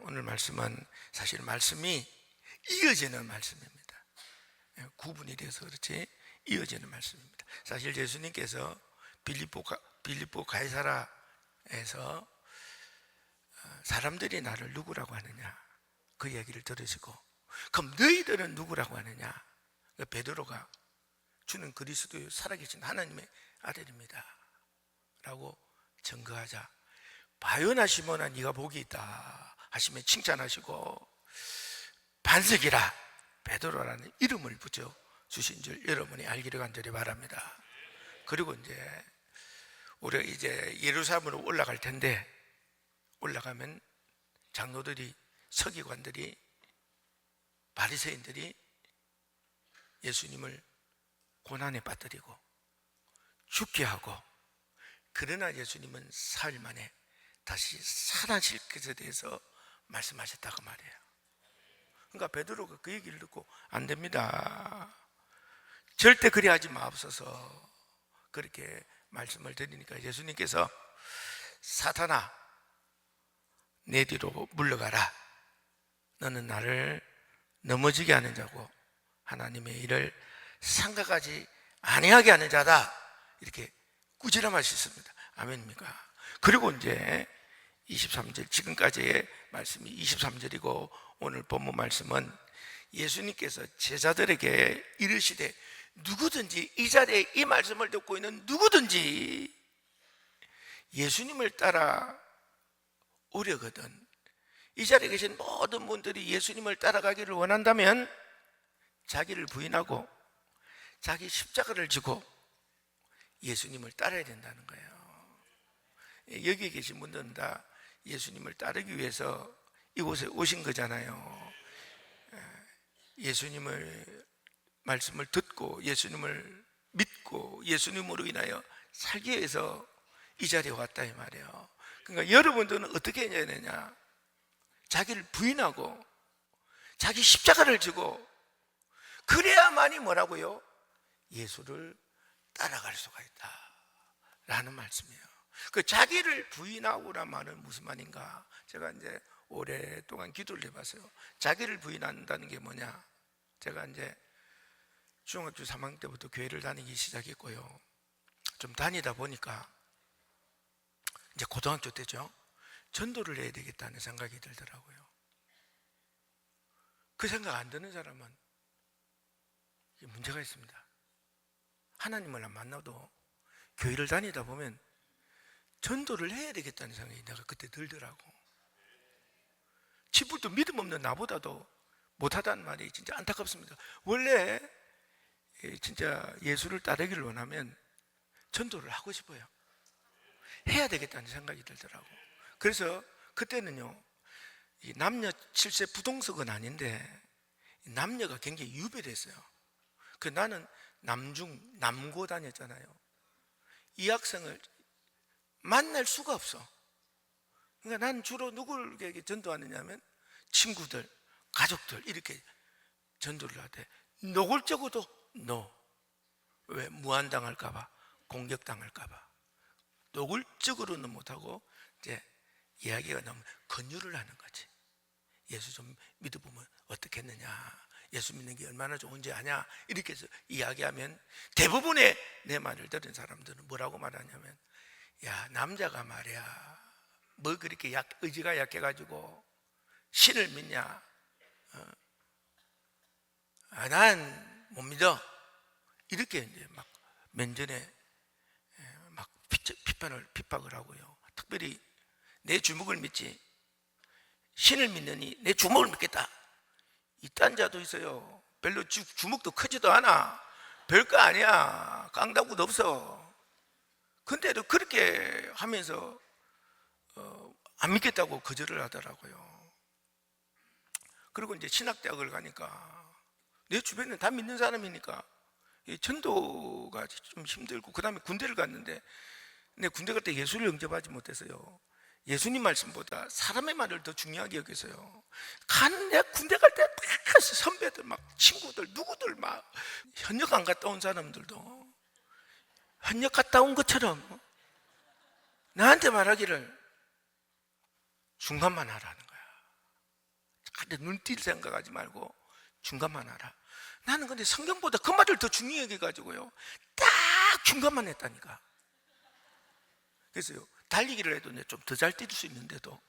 오늘 말씀은 사실 말씀이 이어지는 말씀입니다. 구분이 돼서 그렇지 이어지는 말씀입니다. 사실 예수님께서 빌립보 가이사라에서 사람들이 나를 누구라고 하느냐 그 얘기를 들으시고, 그럼 너희들은 누구라고 하느냐, 베드로가 주는 그리스도요 살아계신 하나님의 아들입니다 라고 증거하자, 바요나 시몬아 네가 복이 있다 하시며 칭찬하시고 반석이라 베드로라는 이름을 붙여 주신 줄 여러분이 알기를 간절히 바랍니다. 그리고 이제 우리가 이제 예루살렘으로 올라갈 텐데, 올라가면 장로들이, 서기관들이, 바리새인들이 예수님을 고난에 빠뜨리고 죽게 하고, 그러나 예수님은 사흘 만에 다시 살아나실 것에 대해서 말씀하셨다고 말이에요. 그러니까 베드로가 그 얘기를 듣고 안 됩니다, 절대 그리 하지 마옵소서 그렇게 말씀을 드리니까 예수님께서 사탄아 내 뒤로 물러가라, 너는 나를 넘어지게 하는 자고 하나님의 일을 생각하지 아니하게 하는 자다, 이렇게 꾸지람하셨습니다. 아멘입니까? 그리고 이제 23절, 지금까지의 말씀이 23절이고 오늘 본문 말씀은 예수님께서 제자들에게 이르시되, 누구든지 이 자리에 이 말씀을 듣고 있는 누구든지 예수님을 따라 오려거든, 이 자리에 계신 모든 분들이 예수님을 따라가기를 원한다면 자기를 부인하고 자기 십자가를 지고 예수님을 따라야 된다는 거예요. 여기 계신 분들은 다 예수님을 따르기 위해서 이곳에 오신 거잖아요. 예수님을 말씀을 듣고 예수님을 믿고 예수님으로 인하여 살기 위해서 이 자리에 왔다 이 말이에요. 그러니까 여러분들은 어떻게 해야 되냐, 자기를 부인하고 자기 십자가를 지고 그래야만이 뭐라고요? 예수를 따라갈 수가 있다 라는 말씀이에요. 그 자기를 부인하고란 말은 무슨 말인가, 제가 이제 오랫동안 기도를 해봤어요. 자기를 부인한다는 게 뭐냐, 제가 이제 중학교 3학년 때부터 교회를 다니기 시작했고요, 좀 다니다 보니까 이제 고등학교 때죠, 전도를 해야 되겠다는 생각이 들더라고요. 그 생각 안 드는 사람은 문제가 있습니다. 하나님을 안 만나도 교회를 다니다 보면 전도를 해야 되겠다는 생각이 내가 그때 들더라고. 지불도 믿음 없는 나보다도 못하다는 말이 진짜 안타깝습니다. 원래 진짜 예수를 따르기를 원하면 전도를 하고 싶어요. 해야 되겠다는 생각이 들더라고. 그래서 그때는요, 남녀 7세 부동석은 아닌데 남녀가 굉장히 유별했어요. 그 나는 남고 다녔잖아요. 이 학생을 만날 수가 없어. 그러니까 난 주로 누구에게 전도하느냐면 친구들, 가족들 이렇게 전도를 하되, 노골적으로도 왜 무한당할까봐, 공격당할까봐 노골적으로는 못하고 이제 이야기가 나오면 권유를 하는 거지. 예수 좀 믿어보면 어떻겠느냐, 예수 믿는 게 얼마나 좋은지 아냐, 이렇게 해서 이야기하면 대부분의 내 말을 들은 사람들은 뭐라고 말하냐면, 야 남자가 말이야 뭐 그렇게 의지가 약해가지고 신을 믿냐, 난 못 믿어, 이렇게 이제 막 면전에 막 핍박을 하고요. 특별히 내 주먹을 믿지 신을 믿느니 내 주먹을 믿겠다, 이딴 자도 있어요. 별로 주먹도 크지도 않아, 별거 아니야, 깡다구도 없어. 근데도 그렇게 하면서 안 믿겠다고 거절을 하더라고요. 그리고 이제 신학대학을 가니까 내 주변에 다 믿는 사람이니까 전도가 좀 힘들고, 그 다음에 군대를 갔는데 내 군대 갈 때 예수를 영접하지 못해서요, 예수님 말씀보다 사람의 말을 더 중요하게 여기서요, 내 군대 갈 때 선배들 막 친구들 누구들 막 현역 안 갔다 온 사람들도 현역 갔다 온 것처럼 나한테 말하기를 중간만 하라는 거야. 근데 눈뜰 생각하지 말고 중간만 하라. 나는 근데 성경보다 그 말을 더 중요히 여겨가지고요, 딱 중간만 했다니까. 그래서요, 달리기를 해도 좀 더 잘 뛸 수 있는데도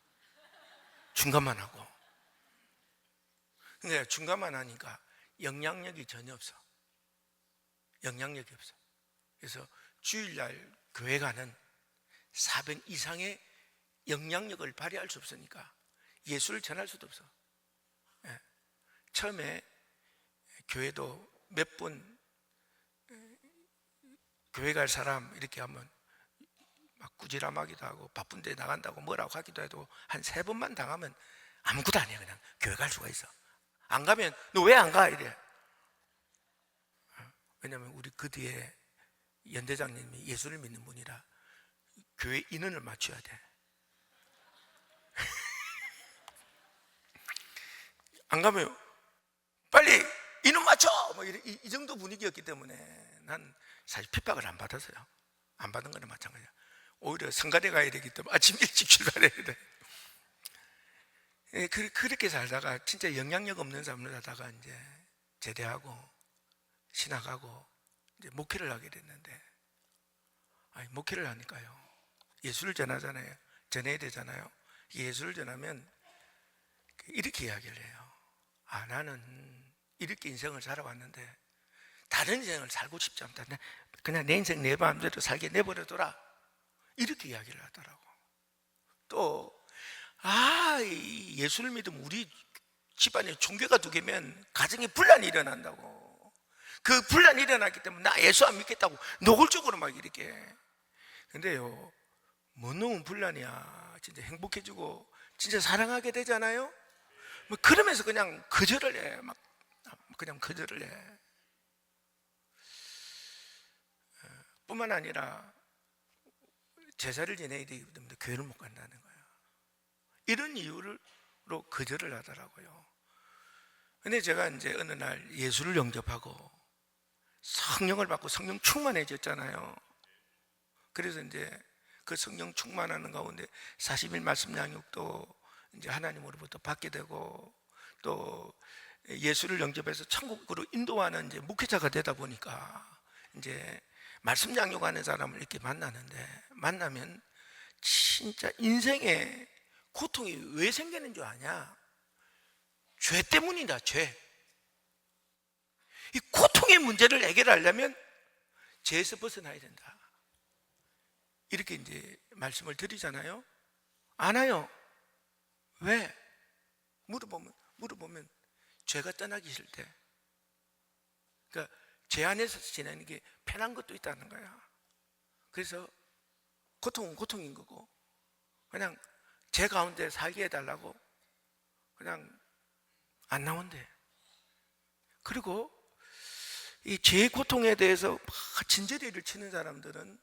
중간만 하고. 근데 중간만 하니까 영향력이 전혀 없어. 영향력이 없어. 그래서 주일날 교회 가는 400 이상의 영향력을 발휘할 수 없으니까 예수를 전할 수도 없어. 예. 처음에 교회도 몇 분 교회 갈 사람 이렇게 하면 막 꾸지람하기도 하고 바쁜데 나간다고 뭐라고 하기도 해도 한 3번만 당하면 아무것도 안 해. 그냥 교회 갈 수가 있어. 안 가면 너 왜 안 가? 이래. 왜냐면 우리 그 뒤에 연대장님이 예수를 믿는 분이라 교회 인원을 맞춰야 돼. 안 가면 빨리 인원 맞춰! 뭐 이 정도 분위기였기 때문에 난 사실 핍박을 안 받았어요. 안 받은 거는 마찬가지야. 오히려 성가대 가야 되기 때문에 아침 일찍 출발해야 돼. 그렇게 살다가 진짜 영향력 없는 삶을 하다가 이제 제대하고 신학하고 이제 목회를 하게 됐는데, 아니, 목회를 하니까요, 예수를 전하잖아요. 전해야 되잖아요. 예수를 전하면 이렇게 이야기를 해요. 아, 나는 이렇게 인생을 살아왔는데 다른 인생을 살고 싶지 않다. 그냥 내 인생 내 마음대로 살게 내버려둬라. 이렇게 이야기를 하더라고. 또 예수를 믿으면 우리 집안에 종교가 2개면 가정에 분란이 일어난다고. 그 분란이 일어났기 때문에 나 예수 안 믿겠다고 노골적으로 막 이렇게. 근데요, 뭐 너무 분란이야. 진짜 행복해지고 진짜 사랑하게 되잖아요. 뭐 그러면서 그냥 거절을 해. 막 그냥 거절을 해. 뿐만 아니라 제사를 지내야 되기 때문에 교회를 못 간다는 거예요. 이런 이유로 거절을 하더라고요. 근데 제가 이제 어느 날 예수를 영접하고 성령을 받고 성령 충만해졌잖아요. 그래서 이제 그 성령 충만하는 가운데 40일 말씀 양육도 이제 하나님으로부터 받게 되고, 또 예수를 영접해서 천국으로 인도하는 이제 목회자가 되다 보니까 이제 말씀 양육하는 사람을 이렇게 만나면 진짜 인생에 고통이 왜 생기는 줄 아냐? 죄 때문이다, 죄. 이 고통의 문제를 해결하려면 죄에서 벗어나야 된다. 이렇게 이제 말씀을 드리잖아요. 안 와요. 왜? 물어보면 죄가 떠나기 싫대. 그러니까 죄 안에서 지내는 게 편한 것도 있다는 거야. 그래서 고통은 고통인 거고, 그냥 죄 가운데 살게 해달라고 그냥 안 나온대. 그리고 이 죄의 고통에 대해서 막 진저리를 치는 사람들은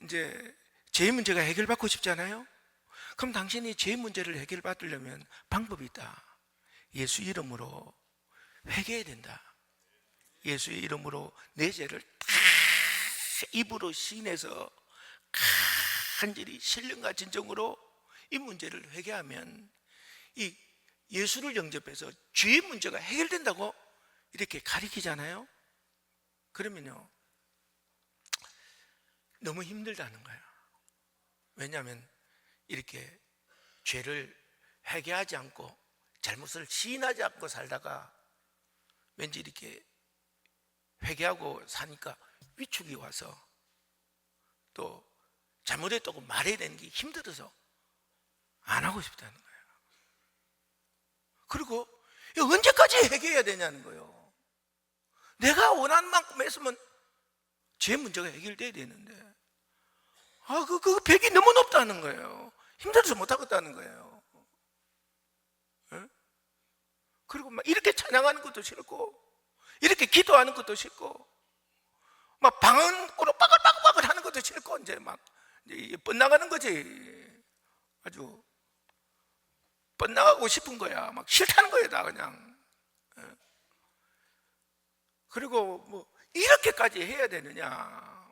이제 죄의 문제가 해결받고 싶잖아요. 그럼 당신이 죄의 문제를 해결받으려면 방법이 있다. 예수 이름으로 회개해야 된다. 예수의 이름으로 내 죄를 다 입으로 시인해서 간절히 신령과 진정으로 이 문제를 회개하면 이 예수를 영접해서 죄의 문제가 해결된다고 이렇게 가리키잖아요. 그러면요, 너무 힘들다는 거예요. 왜냐하면 이렇게 죄를 회개하지 않고 잘못을 시인하지 않고 살다가 왠지 이렇게 회개하고 사니까 위축이 와서 또 잘못했다고 말해야 되는 게 힘들어서 안 하고 싶다는 거예요. 그리고 언제까지 회개해야 되냐는 거예요. 내가 원하는 만큼 했으면 제 문제가 해결돼야 되는데, 그 벽이 너무 높다는 거예요. 힘들어서 못하겠다는 거예요. 네? 그리고 막 이렇게 찬양하는 것도 싫고, 이렇게 기도하는 것도 싫고, 막 방언으로 빠글빠글 하는 것도 싫고, 이제 뻗나가는 거지. 아주 뻗나가고 싶은 거야. 막 싫다는 거야, 다 그냥. 그리고 뭐 이렇게까지 해야 되느냐?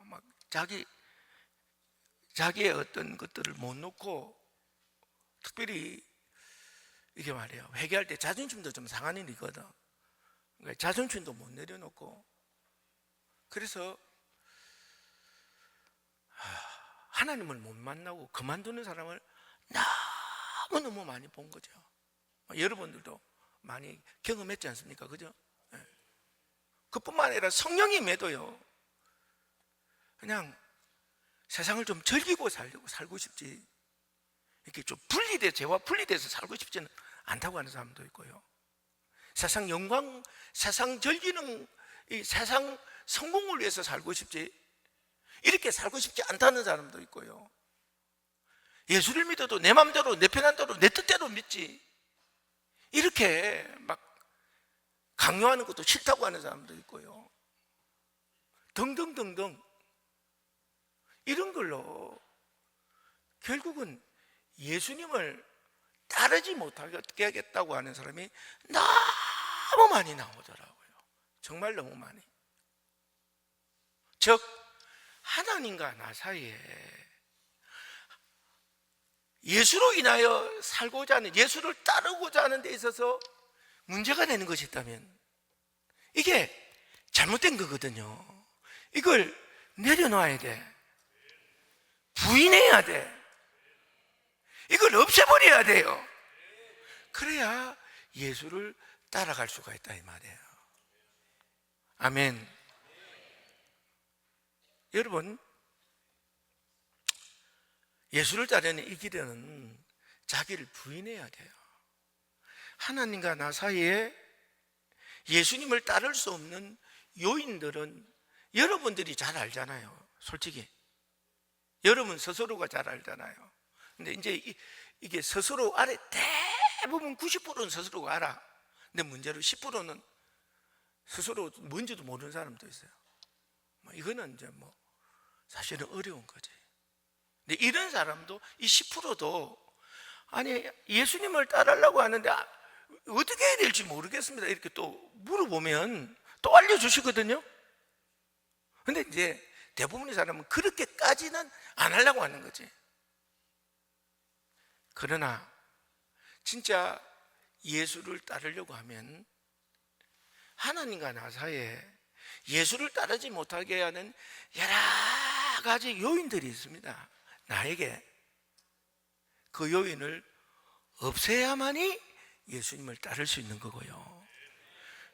막 자기의 어떤 것들을 못 놓고, 특별히 이게 말이에요, 회개할 때 자존심도 좀 상한 일이거든. 그러니까 자존심도 못 내려놓고, 그래서 하나님을 못 만나고 그만두는 사람을 너무너무 많이 본 거죠. 여러분들도 많이 경험했지 않습니까? 그죠? 네. 그뿐만 아니라 성령이 매도요, 그냥 세상을 좀 즐기고 살고 싶지, 이렇게 좀 죄와 분리돼서 살고 싶지는 않다고 하는 사람도 있고요. 세상 영광, 세상 즐기는, 이 세상 성공을 위해서 살고 싶지, 이렇게 살고 싶지 않다는 사람도 있고요. 예수를 믿어도 내 마음대로, 내 편한 대로, 내 뜻대로 믿지, 이렇게 막 강요하는 것도 싫다고 하는 사람도 있고요. 등등등등. 이런 걸로 결국은 예수님을 따르지 못하게 하겠다고 하는 사람이 너무 많이 나오더라고요. 정말 너무 많이. 즉, 하나님과 나 사이에 예수로 인하여 살고자 하는, 예수를 따르고자 하는 데 있어서 문제가 되는 것이 있다면 이게 잘못된 거거든요. 이걸 내려놔야 돼. 부인해야 돼. 이걸 없애버려야 돼요. 그래야 예수를 따라갈 수가 있다, 이 말이에요. 아멘. 여러분, 예수를 따르는 이 길은 자기를 부인해야 돼요. 하나님과 나 사이에 예수님을 따를 수 없는 요인들은 여러분들이 잘 알잖아요. 솔직히 여러분 스스로가 잘 알잖아요. 근데 이제 이게 스스로 알아. 대부분 90%는 스스로가 알아. 근데 문제로 10%는 스스로 뭔지도 모르는 사람도 있어요. 이거는 이제 사실은 어려운 거지. 근데 이런 사람도, 이 10%도 아니 예수님을 따르려고 하는데 어떻게 해야 될지 모르겠습니다, 이렇게 또 물어보면 또 알려주시거든요. 근데 이제 대부분의 사람은 그렇게까지는 안 하려고 하는 거지. 그러나 진짜 예수를 따르려고 하면 하나님과 나 사이에 예수를 따르지 못하게 하는 여러 가지 요인들이 있습니다. 나에게 그 요인을 없애야만이 예수님을 따를 수 있는 거고요.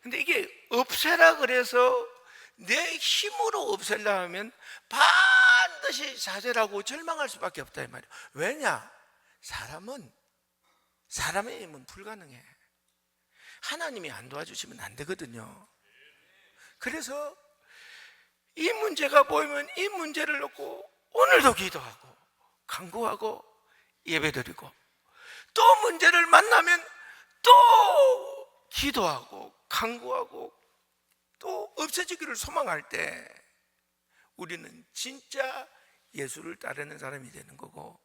근데 이게 없애라 그래서 내 힘으로 없애려 하면 반드시 좌절하고 절망할 수밖에 없다, 이 말이에요. 왜냐? 사람의 힘은 불가능해. 하나님이 안 도와주시면 안 되거든요. 그래서 이 문제가 보이면 이 문제를 놓고 오늘도 기도하고 간구하고 예배드리고, 또 문제를 만나면 또 기도하고 간구하고 또 없어지기를 소망할 때 우리는 진짜 예수를 따르는 사람이 되는 거고,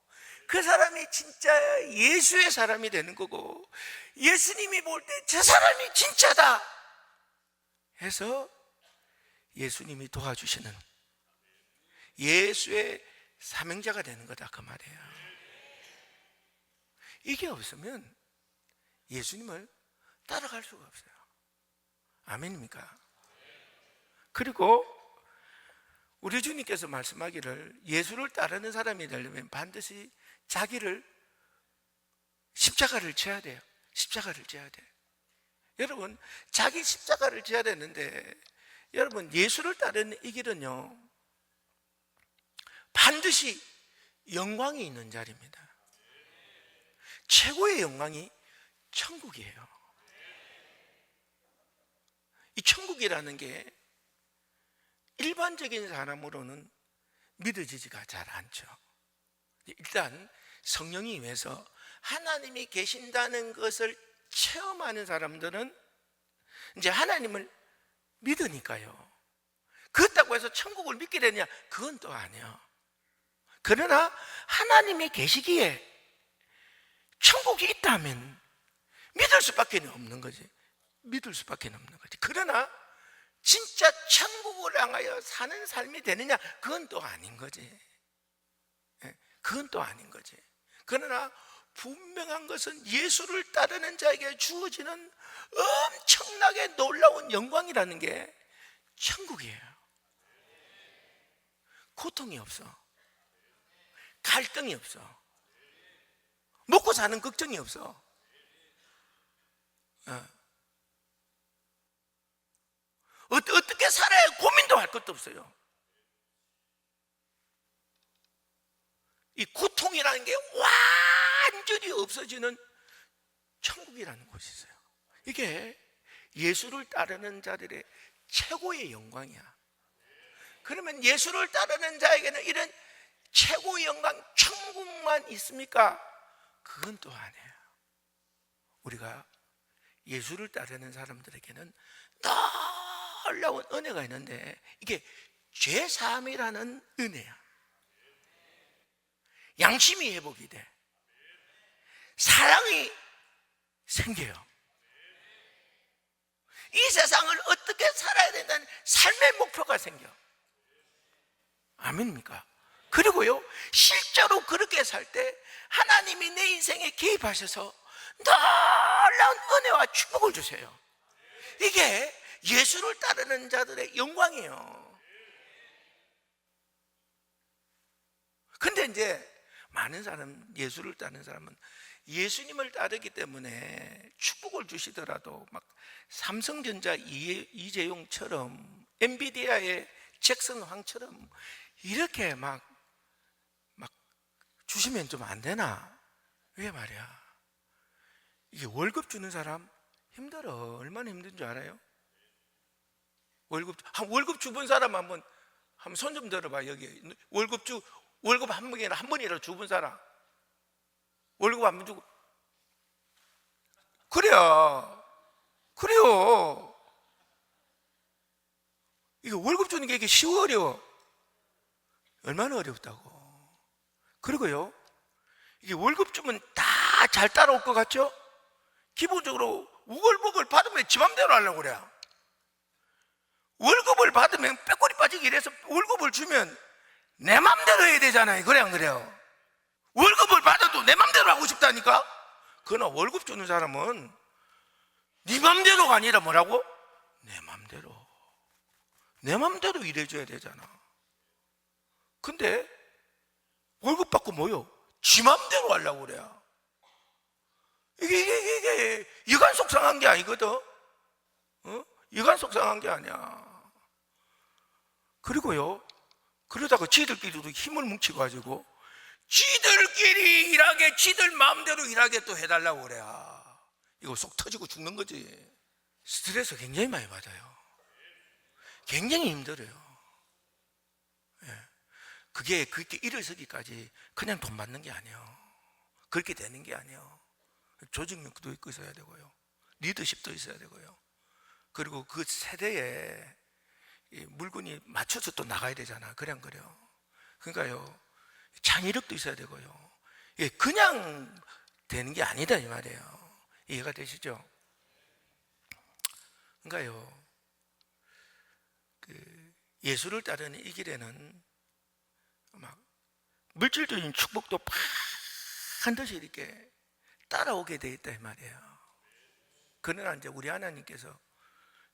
그 사람이 진짜 예수의 사람이 되는 거고, 예수님이 볼 때 저 사람이 진짜다 해서 예수님이 도와주시는 예수의 사명자가 되는 거다, 그 말이에요. 이게 없으면 예수님을 따라갈 수가 없어요. 아멘입니까? 그리고 우리 주님께서 말씀하기를 예수를 따르는 사람이 되려면 반드시 자기를, 십자가를 져야 돼요. 십자가를 져야 돼요. 여러분, 자기 십자가를 져야 되는데, 여러분, 예수를 따르는 이 길은요, 반드시 영광이 있는 자리입니다. 최고의 영광이 천국이에요. 이 천국이라는 게 일반적인 사람으로는 믿어지지가 잘 않죠. 일단 성령이 임해서 하나님이 계신다는 것을 체험하는 사람들은 이제 하나님을 믿으니까요. 그렇다고 해서 천국을 믿게 되냐? 그건 또 아니에요. 그러나 하나님이 계시기에 천국이 있다면 믿을 수밖에 없는 거지. 믿을 수밖에 없는 거지. 그러나 진짜 천국을 향하여 사는 삶이 되느냐? 그건 또 아닌 거지. 그건 또 아닌 거지. 그러나 분명한 것은 예수를 따르는 자에게 주어지는 엄청나게 놀라운 영광이라는 게 천국이에요. 고통이 없어, 갈등이 없어, 먹고 사는 걱정이 없어. 어떻게 살아야 고민도 할 것도 없어요. 이 고통이라는 게 완전히 없어지는 천국이라는 곳이 있어요. 이게 예수를 따르는 자들의 최고의 영광이야. 그러면 예수를 따르는 자에게는 이런 최고의 영광, 천국만 있습니까? 그건 또 아니에요. 우리가 예수를 따르는 사람들에게는 놀라운 은혜가 있는데, 이게 죄사함이라는 은혜야. 양심이 회복이 돼, 사랑이 생겨요. 이 세상을 어떻게 살아야 된다는 삶의 목표가 생겨. 아멘입니까? 그리고요, 실제로 그렇게 살 때 하나님이 내 인생에 개입하셔서 놀라운 은혜와 축복을 주세요. 이게 예수를 따르는 자들의 영광이에요. 근데 이제 많은 사람, 예수를 따르는 사람은 예수님을 따르기 때문에 축복을 주시더라도 막 삼성전자 이재용처럼, 엔비디아의 잭슨 황처럼 이렇게 막 주시면 좀 안 되나? 왜 말이야? 이게 월급 주는 사람 힘들어. 얼마나 힘든 줄 알아요? 월급 주본 사람 한번 손 좀 들어봐. 여기 월급 한 번이라도 주본 사람, 월급 한 번 주고. 그래요. 이게 월급 주는 게 이게 쉬워, 어려워? 얼마나 어렵다고. 그리고요, 이게 월급 주면 다 잘 따라올 것 같죠? 기본적으로 우글부글 받으면 지 맘대로 하려고 그래. 월급을 받으면 빼꼬리 빠지기 이래서 월급을 주면 내 맘대로 해야 되잖아요. 그래 안 그래요? 월급을 받아도 내 맘대로 하고 싶다니까? 그러나 월급 주는 사람은 네 맘대로가 아니라 뭐라고? 내 맘대로 일해줘야 되잖아. 근데 월급 받고 뭐요? 지 맘대로 하려고 그래. 이게 여간 속상한 게 아니거든. 여간 속상한 게 아니야. 그리고요, 그러다가 지들끼리도 힘을 뭉치가지고 지들끼리 일하게, 지들 마음대로 일하게 또 해달라고 그래. 이거 속 터지고 죽는 거지. 스트레스 굉장히 많이 받아요. 굉장히 힘들어요. 그게 그렇게 일어서기까지 그냥 돈 받는 게 아니에요. 그렇게 되는 게 아니에요. 조직력도 있어야 되고요, 리더십도 있어야 되고요, 그리고 그 세대에 물건이 맞춰서 또 나가야 되잖아. 그래 안 그래요? 그러니까요, 창의력도 있어야 되고요. 그냥 되는 게 아니다 이 말이에요. 이해가 되시죠? 그러니까요, 예수를 따르는 이 길에는 막 물질적인 축복도 반드시 이렇게 따라오게 돼 있다 이 말이에요. 그러나 이제 우리 하나님께서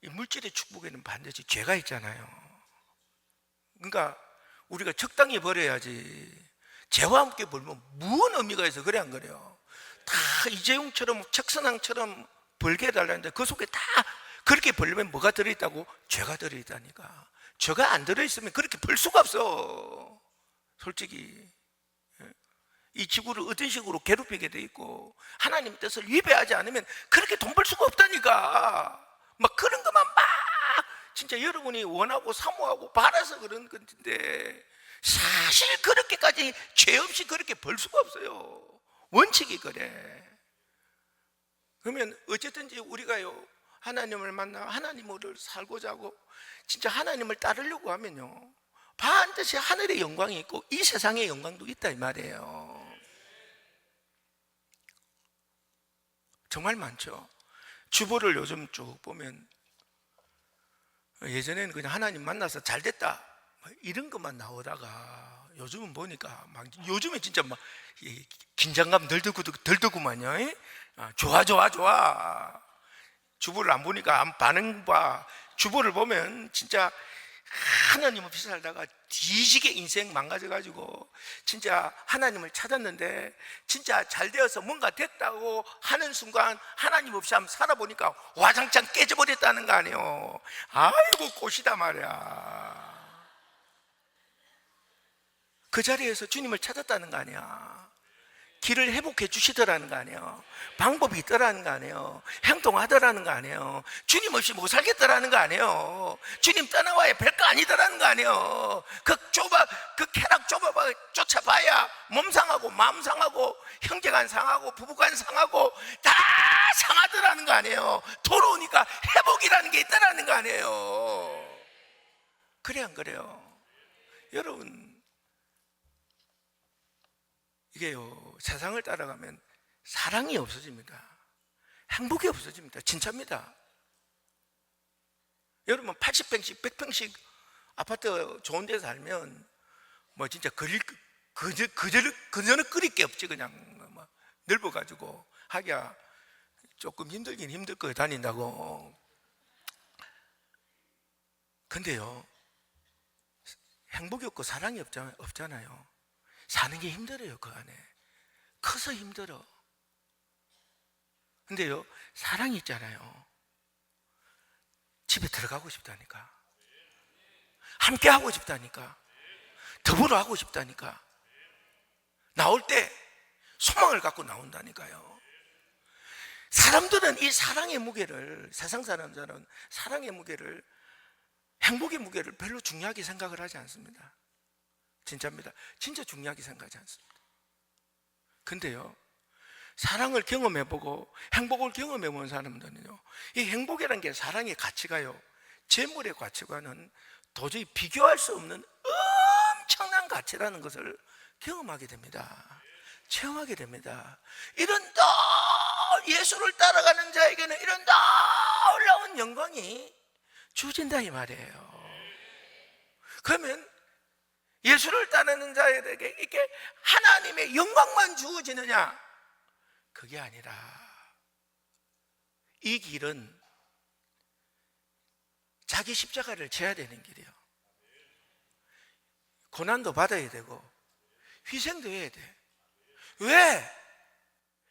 이 물질의 축복에는 반드시 죄가 있잖아요. 그러니까 우리가 적당히 버려야지. 죄와 함께 벌면 무슨 의미가 있어? 그래 안 그래요? 다 이재용처럼 책선왕처럼 벌게 해달라는데 그 속에 다 그렇게 벌려면 뭐가 들어있다고? 죄가 들어있다니까. 죄가 안 들어있으면 그렇게 벌 수가 없어. 솔직히 이 지구를 어떤 식으로 괴롭히게 돼 있고 하나님 뜻을 위배하지 않으면 그렇게 돈 벌 수가 없다니까. 막 그런 것만 막 진짜 여러분이 원하고 사모하고 바라서 그런 건데, 사실 그렇게까지 죄 없이 그렇게 벌 수가 없어요. 원칙이 그래. 그러면 어쨌든지 우리가요, 하나님을 만나 하나님을 살고자 하고 진짜 하나님을 따르려고 하면요, 반드시 하늘의 영광이 있고 이 세상의 영광도 있다 이 말이에요. 정말 많죠. 주보를 요즘 쭉 보면 예전에는 그냥 하나님 만나서 잘 됐다 이런 것만 나오다가 요즘은 보니까 막 요즘에 진짜 막 긴장감 덜더구만요. 좋아 좋아 좋아. 주보를 안 보니까 안 반응 봐. 주보를 보면 진짜 하나님 없이 살다가 뒤지게 인생 망가져가지고 진짜 하나님을 찾았는데 진짜 잘 되어서 뭔가 됐다고 하는 순간 하나님 없이 한번 살아보니까 와장창 깨져버렸다는 거 아니에요. 아이고 꽃이다 말이야. 그 자리에서 주님을 찾았다는 거 아니야. 길을 회복해 주시더라는 거 아니에요. 방법이 있더라는 거 아니에요. 행동하더라는 거 아니에요. 주님 없이 못 살겠더라는 거 아니에요. 주님 떠나와야 별거 아니더라는 거 아니에요. 그 쾌락 쫓아봐야 몸 상하고 마음 상하고 형제간 상하고 부부간 상하고 다 상하더라는 거 아니에요. 돌아오니까 회복이라는 게 있더라는 거 아니에요. 그래 안 그래요? 여러분, 이게요, 세상을 따라가면 사랑이 없어집니다. 행복이 없어집니다. 진짜입니다. 여러분 80평씩 100평씩 아파트 좋은 데서 살면 뭐 진짜 그저는 끓일 게 없지. 그냥 뭐 넓어가지고 하기야 조금 힘들긴 힘들 거예요. 다닌다고. 근데요, 행복이 없고 사랑이 없잖아요. 사는 게 힘들어요. 그 안에 커서 힘들어. 근데요, 사랑이 있잖아요. 집에 들어가고 싶다니까, 함께 하고 싶다니까, 더불어 하고 싶다니까, 나올 때 소망을 갖고 나온다니까요. 사람들은 이 사랑의 무게를, 세상 사람들은 사랑의 무게를, 행복의 무게를 별로 중요하게 생각을 하지 않습니다. 진짜입니다. 진짜 중요하게 생각하지 않습니다. 근데요, 사랑을 경험해보고 행복을 경험해본 사람들은요, 이 행복이라는 게 사랑의 가치가요, 재물의 가치과는 도저히 비교할 수 없는 엄청난 가치라는 것을 경험하게 됩니다. 체험하게 됩니다. 이런 예수를 따라가는 자에게는 이런 놀라운 영광이 주어진다 이 말이에요. 그러면 예수를 따르는 자에게 이렇게 하나님의 영광만 주어지느냐? 그게 아니라 이 길은 자기 십자가를 져야 되는 길이에요. 고난도 받아야 되고 희생도 해야 돼. 왜?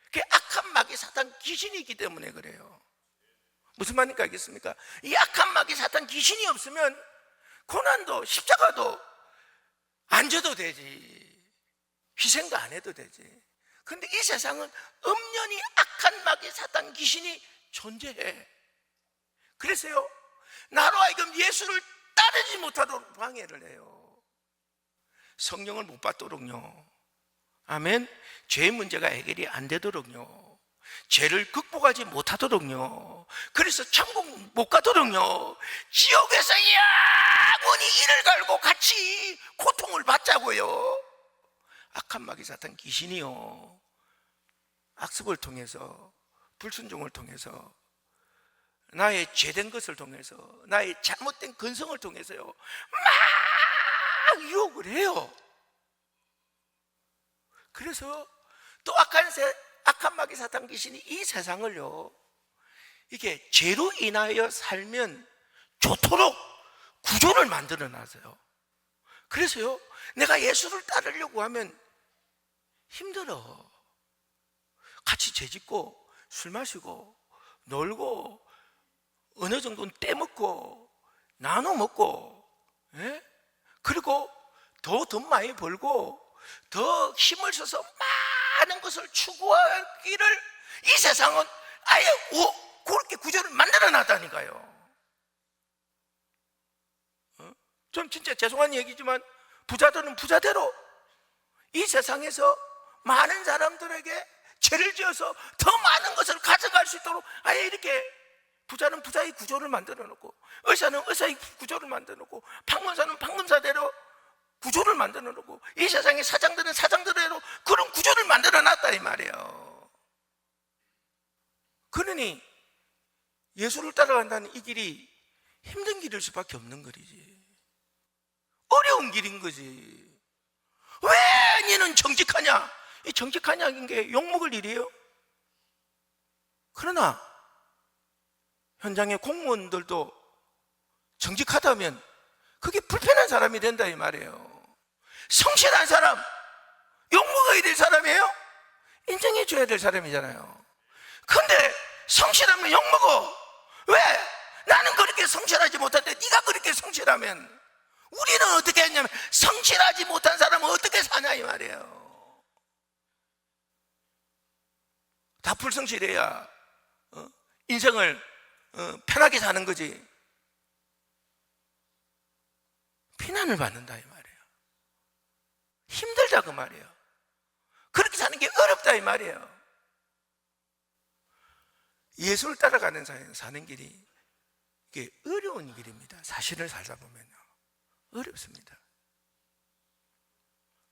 그게 악한 마귀 사탄 귀신이기 때문에 그래요. 무슨 말인지 알겠습니까? 이 악한 마귀 사탄 귀신이 없으면 고난도 십자가도 안 져도 되지, 희생도 안 해도 되지. 근데 이 세상은 엄연히 악한 마귀 사탄 귀신이 존재해. 그래서요, 나로 하여금 예수를 따르지 못하도록 방해를 해요. 성령을 못 받도록요, 아멘. 죄의 문제가 해결이 안 되도록요, 죄를 극복하지 못하도록요, 그래서 천국 못 가도록요, 지옥에서 영원히 이를 갈고 같이 고통을 받자고요. 악한 마귀 사탄 귀신이요, 악습을 통해서, 불순종을 통해서, 나의 죄된 것을 통해서, 나의 잘못된 근성을 통해서요, 막 유혹을 해요. 그래서 또 악한 마귀 사탄 귀신이 이 세상을요, 이게 죄로 인하여 살면 좋도록 구조를 만들어 놨어요. 그래서요, 내가 예수를 따르려고 하면 힘들어. 같이 죄짓고 술 마시고 놀고 어느 정도는 떼먹고 나눠 먹고, 예? 그리고 더 돈 많이 벌고 더 힘을 써서 많은 것을 추구하기를 이 세상은 아예 그렇게 구조를 만들어 놨다니까요. 좀 진짜 죄송한 얘기지만 부자들은 부자대로 이 세상에서 많은 사람들에게 죄를 지어서 더 많은 것을 가져갈 수 있도록 아예 이렇게 부자는 부자의 구조를 만들어 놓고, 의사는 의사의 구조를 만들어 놓고, 판검사는 판검사대로 구조를 만들어 놓고, 이 세상의 사장들은 사장들대로 그런 구조를 만들어 놨다 이 말이에요. 그러니 예수를 따라간다는 이 길이 힘든 길일 수밖에 없는 거지. 어려운 길인 거지. 왜 니는 정직하냐? 이 정직하냐인 게 욕먹을 일이에요. 그러나 현장의 공무원들도 정직하다면 그게 불편한 사람이 된다 이 말이에요. 성실한 사람, 욕먹어야 될 사람이에요? 인정해 줘야 될 사람이잖아요. 근데 성실하면 욕먹어. 왜? 나는 그렇게 성실하지 못한데 네가 그렇게 성실하면, 우리는 어떻게 했냐면 성실하지 못한 사람은 어떻게 사냐 이 말이에요. 다 불성실해야 인생을 편하게 사는 거지. 비난을 받는다 이 말이에요. 힘들다 그 말이에요. 그렇게 사는 게 어렵다 이 말이에요. 예수를 따라가는 사는 길이 이게 어려운 길입니다. 사실을 살다 보면요, 어렵습니다.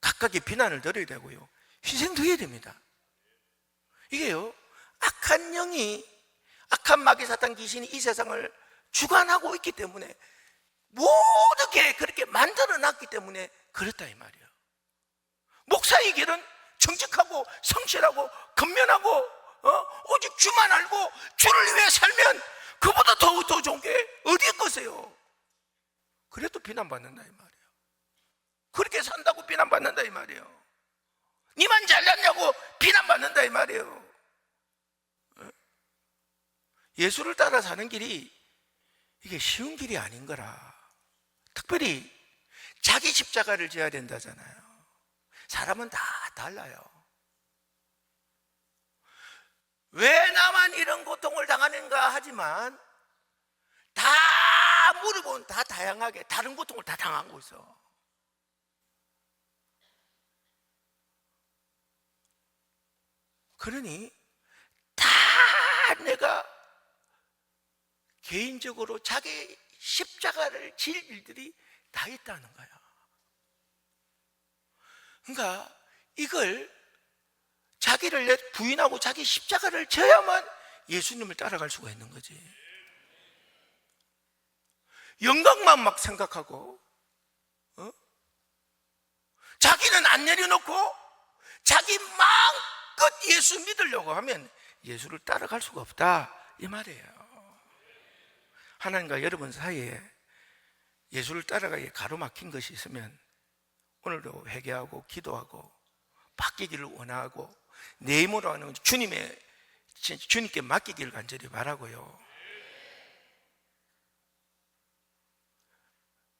각각의 비난을 들어야 되고요, 희생도 해야 됩니다. 이게요, 악한 영이, 악한 마귀 사탄 귀신이 이 세상을 주관하고 있기 때문에, 모든 게 그렇게 만들어 놨기 때문에 그렇다 이 말이에요. 목사의 길은 정직하고 성실하고 근면하고 오직 주만 알고 주를 위해 살면 그보다 더 좋은 게 어디 있겠어요? 그래도 비난받는다 이 말이에요. 그렇게 산다고 비난받는다 이 말이에요. 니만 잘났냐고 비난받는다 이 말이에요. 예수를 따라 사는 길이 이게 쉬운 길이 아닌 거라. 특별히 자기 십자가를 져야 된다잖아요. 사람은 다 달라요. 왜 나만 이런 고통을 당하는가 하지만 다 물어보면 다 다양하게 다른 고통을 다 당하고 있어. 그러니 다 내가 개인적으로 자기 십자가를 질 일들이 다 있다는 거야. 그러니까 이걸 자기를 부인하고 자기 십자가를 져야만 예수님을 따라갈 수가 있는 거지. 영광만 막 생각하고 자기는 안 내려놓고 자기 마음껏 예수 믿으려고 하면 예수를 따라갈 수가 없다 이 말이에요. 하나님과 여러분 사이에 예수를 따라가기에 가로막힌 것이 있으면 오늘도 회개하고 기도하고 바뀌기를 원하고 내 힘으로 하는 주님께 맡기기를 간절히 바라고요.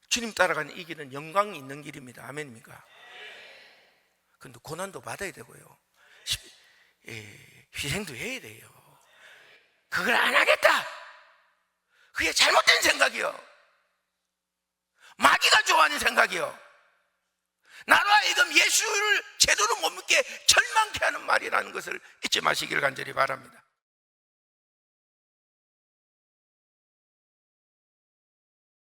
주님 따라가는 이 길은 영광이 있는 길입니다. 아멘입니까? 그런데 고난도 받아야 되고요, 희생도 해야 돼요. 그걸 안 하겠다, 그게 잘못된 생각이요, 마귀가 좋아하는 생각이요, 나로 하여금 예수를 제대로 못 믿게 절망케 하는 말이라는 것을 잊지 마시기를 간절히 바랍니다.